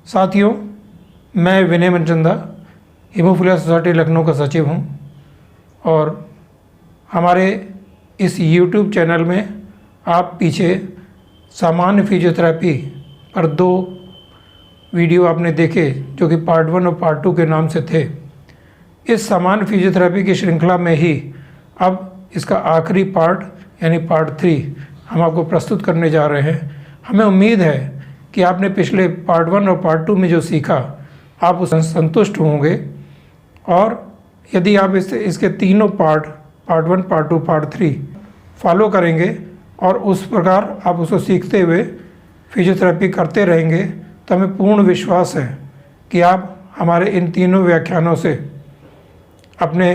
साथियों, मैं विनय Manchanda haemophilia society Lucknow का सचिव हूं और हमारे इस YouTube चैनल में आप पीछे सामान्य फिजियोथेरेपी पर 2 वीडियो आपने देखे जो कि पार्ट 1 और पार्ट 2 के नाम से थे। इस सामान्य फिजियोथेरेपी की श्रृंखला में ही अब इसका आखिरी पार्ट यानी पार्ट 3 हम आपको प्रस्तुत करने जा रहे हैं। हमें उम्मीद है कि आपने पिछले पार्ट 1 और पार्ट 2 में जो सीखा आप उससे संतुष्ट होंगे और यदि आप इसके तीनों पार्ट 1, पार्ट 2, पार्ट 3 फॉलो करेंगे और उस प्रकार आप उसको सीखते हुए फिजियोथेरेपी करते रहेंगे तो हमें पूर्ण विश्वास है कि आप हमारे इन तीनों व्याख्यानों से अपने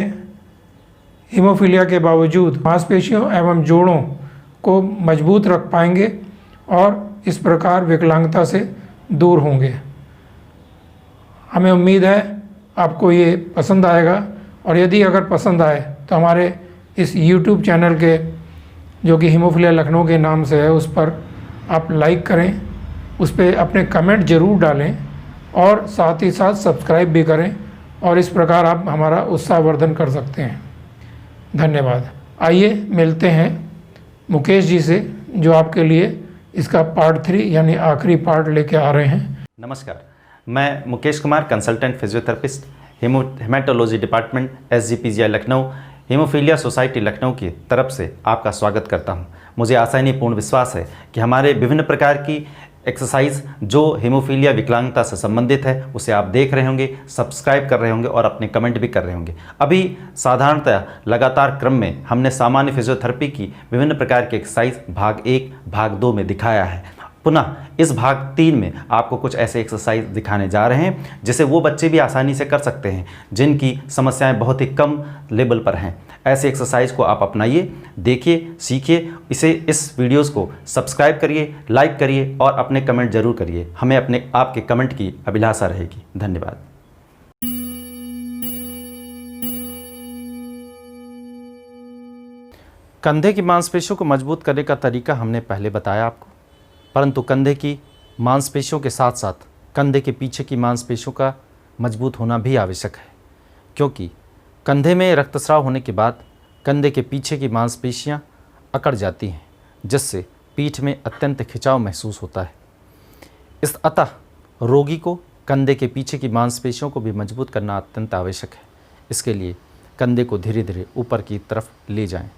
हीमोफीलिया के बावजूद मांसपेशियों एवं जोड़ों को मजबूत रख पाएंगे और इस प्रकार विकलांगता से दूर होंगे। हमें उम्मीद है आपको ये पसंद आएगा और यदि अगर पसंद आए तो हमारे इस YouTube चैनल के जो कि हीमोफीलिया लखनऊ के नाम से है उस पर आप लाइक करें, उस पर अपने कमेंट ज़रूर डालें और साथ ही साथ सब्सक्राइब भी करें और इस प्रकार आप हमारा उत्साहवर्धन कर सकते हैं। धन्यवाद। आइए मिलते हैं मुकेश जी से जो आपके लिए इसका पार्ट 3 यानी आखिरी पार्ट लेके आ रहे हैं। नमस्कार, मैं Mukesh Kumar, consultant physiotherapist, haematology department, SGPGI Lucknow, haemophilia society Lucknow की तरफ से आपका स्वागत करता हूं। मुझे आशा नहीं पूर्ण विश्वास है कि हमारे विभिन्न प्रकार की एक्सरसाइज जो हीमोफीलिया विकलांगता से संबंधित है उसे आप देख रहे होंगे, सब्सक्राइब कर रहे होंगे और अपने कमेंट भी कर रहे होंगे। अभी साधारणतः लगातार क्रम में हमने सामान्य फिजियोथेरेपी की विभिन्न प्रकार की एक्सरसाइज भाग 1, भाग 2 में दिखाया है। पुनः इस भाग 3 में आपको कुछ ऐसे एक्सरसाइज दिखाने जा रहे हैं जिसे वो बच्चे भी आसानी से कर सकते हैं जिनकी समस्याएं बहुत ही कम लेवल पर हैं। ऐसे एक्सरसाइज को आप अपनाइए, देखिए, सीखिए। इस वीडियोस को सब्सक्राइब करिए, लाइक करिए और अपने कमेंट जरूर करिए। हमें आपके कमेंट की अभिलाषा रहेगी। धन्यवाद। कंधे की मांसपेशियों को मजबूत करने का तरीका हमने पहले बताया आपको, परंतु कंधे की मांसपेशियों के साथ साथ कंधे के पीछे की मांसपेशियों का मजबूत होना भी आवश्यक है, क्योंकि कंधे में रक्तस्राव होने के बाद कंधे के पीछे की मांसपेशियां अकड़ जाती हैं, जिससे पीठ में अत्यंत खिंचाव महसूस होता है। अतः रोगी को कंधे के पीछे की मांसपेशियों को भी मजबूत करना अत्यंत आवश्यक है। इसके लिए कंधे को धीरे धीरे ऊपर की तरफ ले जाएं।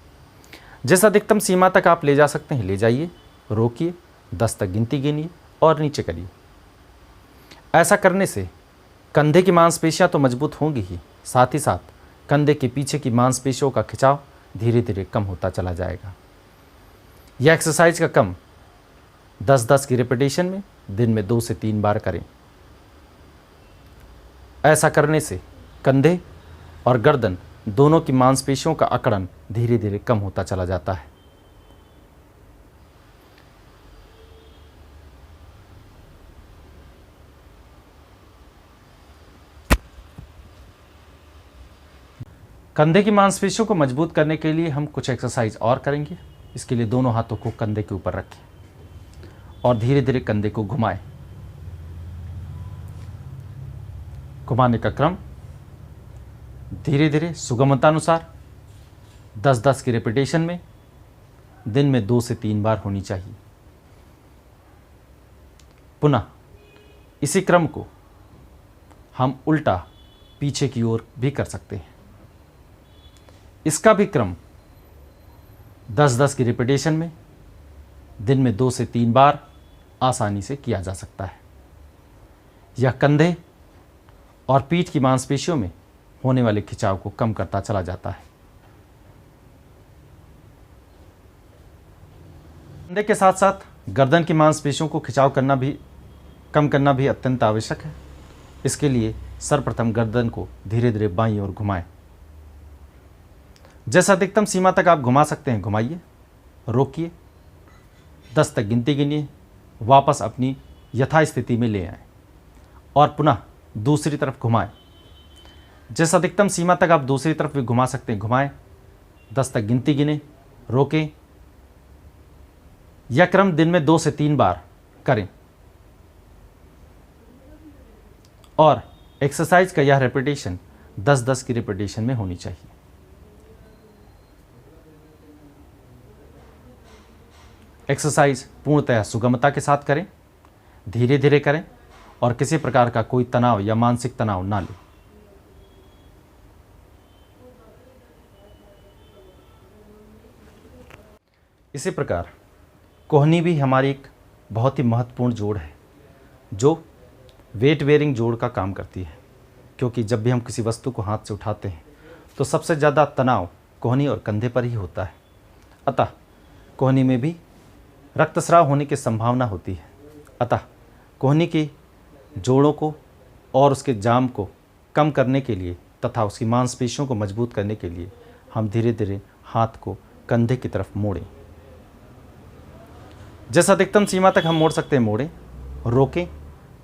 जिस अधिकतम सीमा तक आप ले जा सकते हैं ले जाइए, रोकिए, 10 तक गिनती गिनिए और नीचे करिए। ऐसा करने से कंधे की मांसपेशियां तो मजबूत होंगी ही, साथ ही साथ कंधे के पीछे की मांसपेशियों का खिंचाव धीरे धीरे कम होता चला जाएगा। यह एक्सरसाइज का क्रम 10-10 की रिपीटेशन में दिन में 2 से 3 बार करें। ऐसा करने से कंधे और गर्दन दोनों की मांसपेशियों का अकड़न धीरे धीरे कम होता चला जाता है। कंधे की मांसपेशियों को मजबूत करने के लिए हम कुछ एक्सरसाइज और करेंगे। इसके लिए दोनों हाथों को कंधे के ऊपर रखें और धीरे धीरे कंधे को घुमाएं। घुमाने का क्रम धीरे धीरे सुगमतानुसार 10-10 की रिपीटेशन में दिन में 2 से 3 बार होनी चाहिए। पुनः इसी क्रम को हम उल्टा पीछे की ओर भी कर सकते हैं। इसका भी क्रम 10-10 की रिपीटेशन में दिन में 2 से 3 बार आसानी से किया जा सकता है। यह कंधे और पीठ की मांसपेशियों में होने वाले खिंचाव को कम करता चला जाता है। कंधे के साथ साथ गर्दन की मांसपेशियों को खिंचाव कम करना भी अत्यंत आवश्यक है। इसके लिए सर्वप्रथम गर्दन को धीरे धीरे बाईं ओर घुमाएं। जैसा अधिकतम सीमा तक आप घुमा सकते हैं घुमाइए, रोकिए, 10 तक गिनती गिनिए, वापस अपनी यथास्थिति में ले आएं और पुनः दूसरी तरफ घुमाएं। जैसा अधिकतम सीमा तक आप दूसरी तरफ भी घुमा सकते हैं घुमाएं, 10 तक गिनती गिने, रोकें। यह क्रम दिन में 2 से 3 बार करें। और एक्सरसाइज का यह रेपिटेशन 10-10 की रेपिटेशन में होनी चाहिए। एक्सरसाइज पूर्णतः सुगमता के साथ करें, धीरे धीरे करें और किसी प्रकार का कोई तनाव या मानसिक तनाव ना लें। इसी प्रकार कोहनी भी हमारी एक बहुत ही महत्वपूर्ण जोड़ है जो वेट बेयरिंग जोड़ का काम करती है, क्योंकि जब भी हम किसी वस्तु को हाथ से उठाते हैं तो सबसे ज़्यादा तनाव कोहनी और कंधे पर ही होता है। अतः कोहनी में भी रक्तस्राव होने की संभावना होती है। अतः कोहनी के जोड़ों को और उसके जाम को कम करने के लिए तथा उसकी मांसपेशियों को मजबूत करने के लिए हम धीरे धीरे हाथ को कंधे की तरफ मोड़ें। जिस अधिकतम सीमा तक हम मोड़ सकते हैं मोड़ें, रोकें,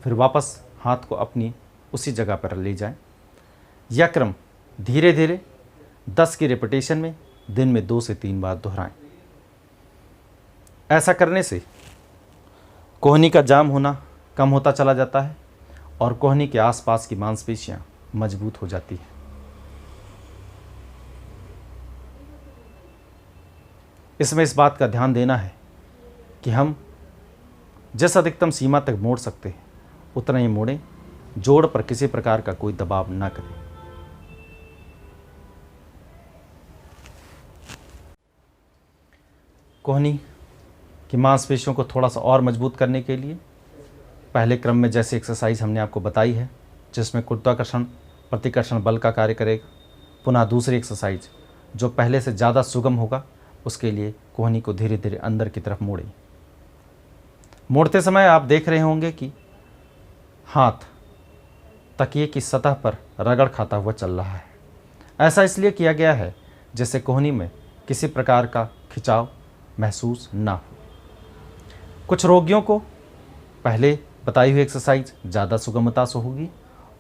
फिर वापस हाथ को अपनी उसी जगह पर ले जाएं। यह क्रम धीरे धीरे 10 की रेपिटेशन में दिन में 2 से 3 बार दोहराएं। ऐसा करने से कोहनी का जाम होना कम होता चला जाता है और कोहनी के आसपास की मांसपेशियां मजबूत हो जाती हैं। इसमें इस बात का ध्यान देना है कि हम जिस अधिकतम सीमा तक मोड़ सकते हैं उतना ही मोड़ें, जोड़ पर किसी प्रकार का कोई दबाव ना करें। कोहनी की मांसपेशियों को थोड़ा सा और मजबूत करने के लिए पहले क्रम में जैसे एक्सरसाइज हमने आपको बताई है, जिसमें गुरुत्वाकर्षण प्रतिकर्षण बल का कार्य करेगा, पुनः दूसरी एक्सरसाइज जो पहले से ज़्यादा सुगम होगा, उसके लिए कोहनी को धीरे धीरे अंदर की तरफ मोड़ें। मोड़ते समय आप देख रहे होंगे कि हाथ तकिए की सतह पर रगड़ खाता हुआ चल रहा है। ऐसा इसलिए किया गया है जिससे कोहनी में किसी प्रकार का खिंचाव महसूस ना हो। कुछ रोगियों को पहले बताई हुई एक्सरसाइज ज़्यादा सुगमता से होगी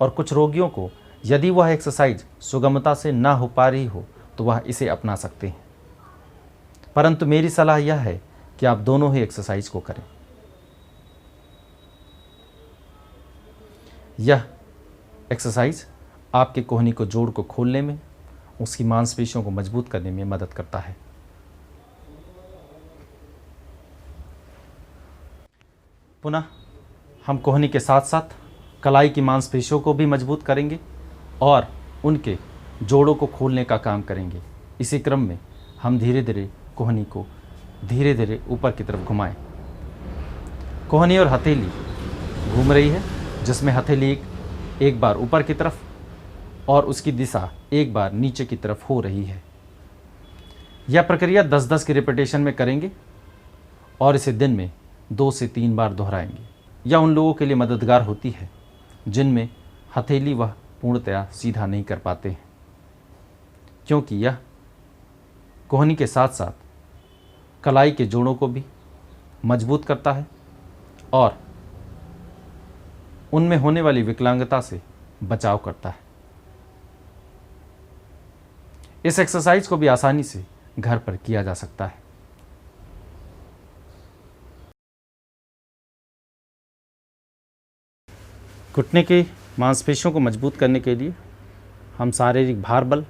और कुछ रोगियों को यदि वह एक्सरसाइज सुगमता से ना हो पा रही हो तो वह इसे अपना सकते हैं। परंतु मेरी सलाह यह है कि आप दोनों ही एक्सरसाइज को करें। यह एक्सरसाइज आपके कोहनी को जोड़ को खोलने में, उसकी मांसपेशियों को मजबूत करने में मदद करता है। पुनः हम कोहनी के साथ साथ कलाई की मांसपेशियों को भी मजबूत करेंगे और उनके जोड़ों को खोलने का काम करेंगे। इसी क्रम में हम धीरे धीरे कोहनी को धीरे धीरे ऊपर की तरफ घुमाएं। कोहनी और हथेली घूम रही है, जिसमें हथेली एक बार ऊपर की तरफ और उसकी दिशा एक बार नीचे की तरफ हो रही है। यह प्रक्रिया 10-10 की रेपिटेशन में करेंगे और इसे दिन में 2 से 3 बार दोहराएंगे। यह उन लोगों के लिए मददगार होती है जिनमें हथेली वह पूर्णतया सीधा नहीं कर पाते हैं, क्योंकि यह कोहनी के साथ साथ कलाई के जोड़ों को भी मजबूत करता है और उनमें होने वाली विकलांगता से बचाव करता है। इस एक्सरसाइज को भी आसानी से घर पर किया जा सकता है। घुटने की मांसपेशियों को मजबूत करने के लिए हम शारीरिक भार बल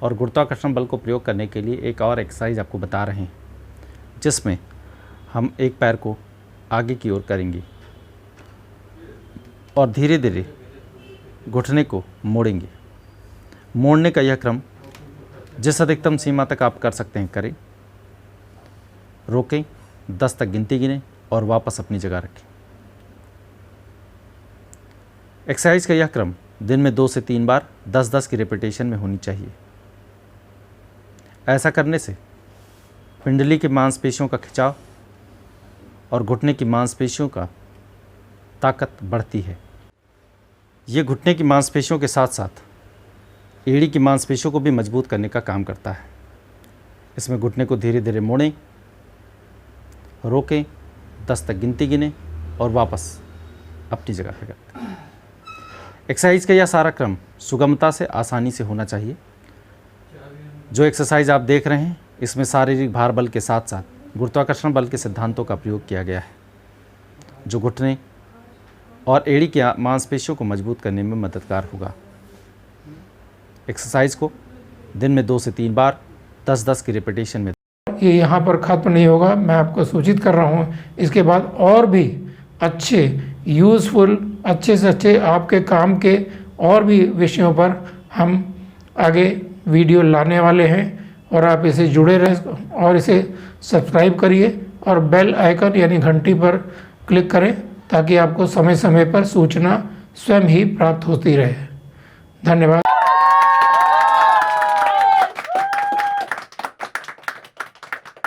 और गुरुत्वाकर्षण बल को प्रयोग करने के लिए एक और एक्सरसाइज आपको बता रहे हैं, जिसमें हम एक पैर को आगे की ओर करेंगे और धीरे धीरे घुटने को मोड़ेंगे। मोड़ने का यह क्रम जिस अधिकतम सीमा तक आप कर सकते हैं करें। रोकें, 10 तक गिनती गिनें और वापस अपनी जगह रखें। एक्सरसाइज का यह क्रम दिन में 2 से 3 बार 10-10 की रेपिटेशन में होनी चाहिए। ऐसा करने से पिंडली की मांसपेशियों का खिंचाव और घुटने की मांसपेशियों का ताकत बढ़ती है। ये घुटने की मांसपेशियों के साथ साथ एड़ी की मांसपेशियों को भी मजबूत करने का काम करता है। इसमें घुटने को धीरे धीरे मोड़ें, रोकें, 10 तक गिनती गिनें और वापस अपनी जगह पर करते हैं। एक्सरसाइज का यह सारा क्रम सुगमता से आसानी से होना चाहिए। जो एक्सरसाइज आप देख रहे हैं इसमें शारीरिक भार बल के साथ साथ गुरुत्वाकर्षण बल के सिद्धांतों का प्रयोग किया गया है, जो घुटने और एड़ी की मांसपेशियों को मजबूत करने में मददगार होगा। एक्सरसाइज को दिन में 2 से 3 बार 10-10 की रिपीटेशन में। ये यहाँ पर खत्म नहीं होगा, मैं आपको सूचित कर रहा हूँ। इसके बाद और भी अच्छे यूज़फुल, अच्छे से अच्छे आपके काम के और भी विषयों पर हम आगे वीडियो लाने वाले हैं, और आप इसे जुड़े रहें और इसे सब्सक्राइब करिए और बेल आइकन यानी घंटी पर क्लिक करें, ताकि आपको समय समय पर सूचना स्वयं ही प्राप्त होती रहे। धन्यवाद।